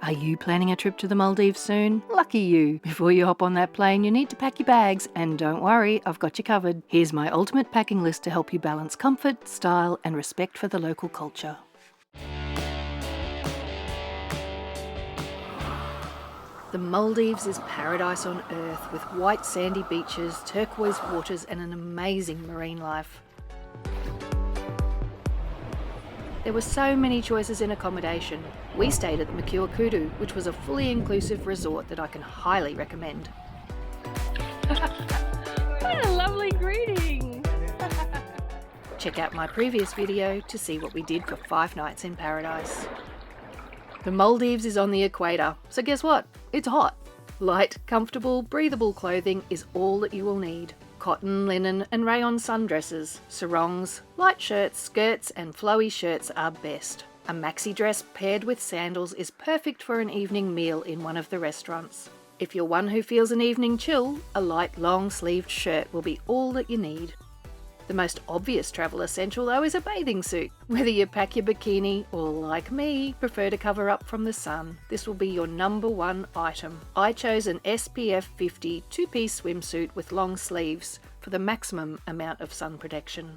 Are you planning a trip to the Maldives soon? Lucky you. Before you hop on that plane, you need to pack your bags, and don't worry, I've got you covered. Here's my ultimate packing list to help you balance comfort, style, and respect for the local culture. The Maldives is paradise on earth with white sandy beaches, turquoise waters, and an amazing marine life. There were so many choices in accommodation. We stayed at the Kooddoo, which was a fully inclusive resort that I can highly recommend. What a lovely greeting! Check out my previous video to see what we did for 5 nights in paradise. The Maldives is on the equator, so guess what? It's hot. Light, comfortable, breathable clothing is all that you will need. Cotton, linen and rayon sundresses, sarongs, light shirts, skirts and flowy shirts are best. A maxi dress paired with sandals is perfect for an evening meal in one of the restaurants. If you're one who feels an evening chill, a light long-sleeved shirt will be all that you need. The most obvious travel essential though is a bathing suit. Whether you pack your bikini or, like me, prefer to cover up from the sun, this will be your number one item. I chose an SPF 50 two-piece swimsuit with long sleeves for the maximum amount of sun protection.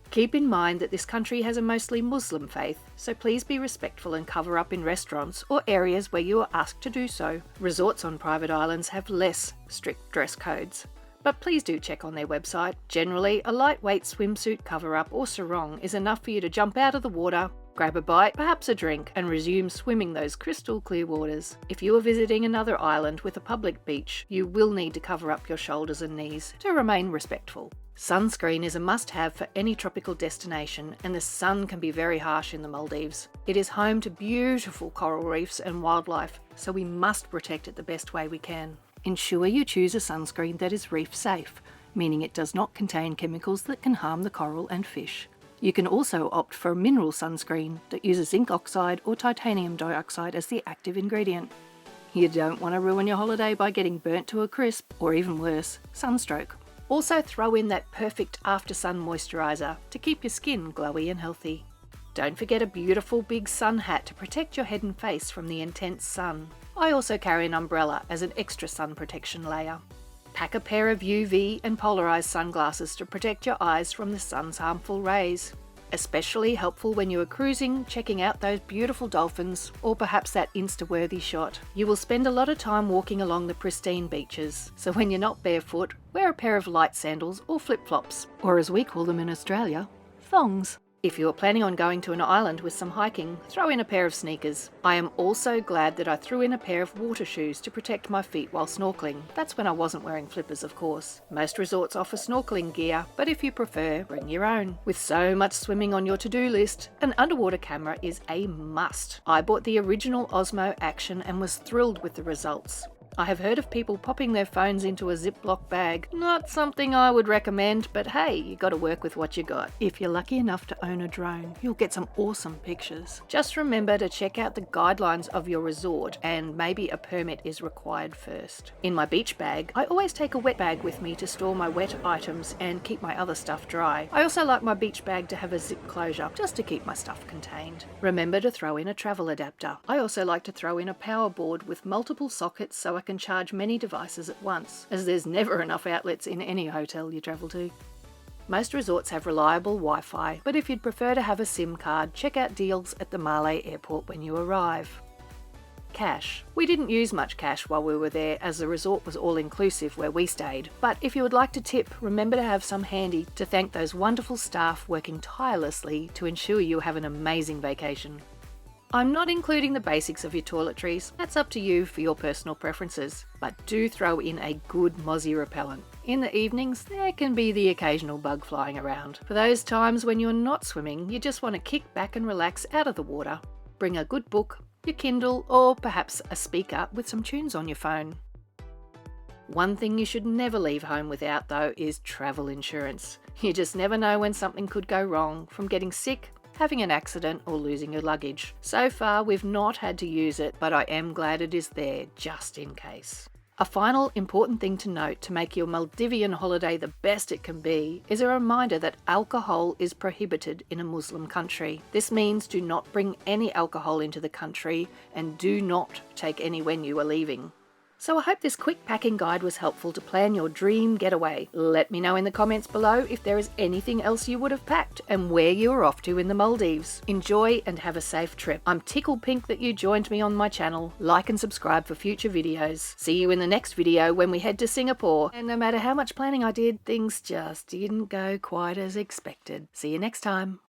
Keep in mind that this country has a mostly Muslim faith, so please be respectful and cover up in restaurants or areas where you are asked to do so. Resorts on private islands have less strict dress codes, but please do check on their website. Generally, a lightweight swimsuit cover-up or sarong is enough for you to jump out of the water, grab a bite, perhaps a drink, and resume swimming those crystal clear waters. If you are visiting another island with a public beach, you will need to cover up your shoulders and knees to remain respectful. Sunscreen is a must-have for any tropical destination, and the sun can be very harsh in the Maldives. It is home to beautiful coral reefs and wildlife, so we must protect it the best way we can. Ensure you choose a sunscreen that is reef safe, meaning it does not contain chemicals that can harm the coral and fish. You can also opt for a mineral sunscreen that uses zinc oxide or titanium dioxide as the active ingredient. You don't want to ruin your holiday by getting burnt to a crisp, or even worse, sunstroke. Also throw in that perfect after-sun moisturiser to keep your skin glowy and healthy. Don't forget a beautiful big sun hat to protect your head and face from the intense sun. I also carry an umbrella as an extra sun protection layer. Pack a pair of UV and polarised sunglasses to protect your eyes from the sun's harmful rays. Especially helpful when you are cruising, checking out those beautiful dolphins, or perhaps that Insta-worthy shot. You will spend a lot of time walking along the pristine beaches, so when you're not barefoot, wear a pair of light sandals or flip-flops, or as we call them in Australia, thongs. If you are planning on going to an island with some hiking, throw in a pair of sneakers. I am also glad that I threw in a pair of water shoes to protect my feet while snorkeling. That's when I wasn't wearing flippers, of course. Most resorts offer snorkeling gear, but if you prefer, bring your own. With so much swimming on your to-do list, an underwater camera is a must. I bought the original Osmo Action and was thrilled with the results. I have heard of people popping their phones into a Ziploc bag. Not something I would recommend, but hey, you gotta work with what you got. If you're lucky enough to own a drone, you'll get some awesome pictures. Just remember to check out the guidelines of your resort, and maybe a permit is required first. In my beach bag, I always take a wet bag with me to store my wet items and keep my other stuff dry. I also like my beach bag to have a zip closure, just to keep my stuff contained. Remember to throw in a travel adapter. I also like to throw in a power board with multiple sockets so I can charge many devices at once, as there's never enough outlets in any hotel you travel to. Most resorts have reliable Wi-Fi, but if you'd prefer to have a SIM card, check out deals at the Malé airport when you arrive. Cash. We didn't use much cash while we were there, as the resort was all-inclusive where we stayed, but if you would like to tip, remember to have some handy to thank those wonderful staff working tirelessly to ensure you have an amazing vacation. I'm not including the basics of your toiletries, that's up to you for your personal preferences, but do throw in a good mozzie repellent. In the evenings, there can be the occasional bug flying around. For those times when you're not swimming, you just want to kick back and relax out of the water. Bring a good book, your Kindle, or perhaps a speaker with some tunes on your phone. One thing you should never leave home without, though, is travel insurance. You just never know when something could go wrong, from getting sick, having an accident, or losing your luggage. So far, we've not had to use it, but I am glad it is there, just in case. A final important thing to note to make your Maldivian holiday the best it can be is a reminder that alcohol is prohibited in a Muslim country. This means do not bring any alcohol into the country and do not take any when you are leaving. So I hope this quick packing guide was helpful to plan your dream getaway. Let me know in the comments below if there is anything else you would have packed and where you are off to in the Maldives. Enjoy and have a safe trip. I'm tickled pink that you joined me on my channel. Like and subscribe for future videos. See you in the next video when we head to Singapore. And no matter how much planning I did, things just didn't go quite as expected. See you next time.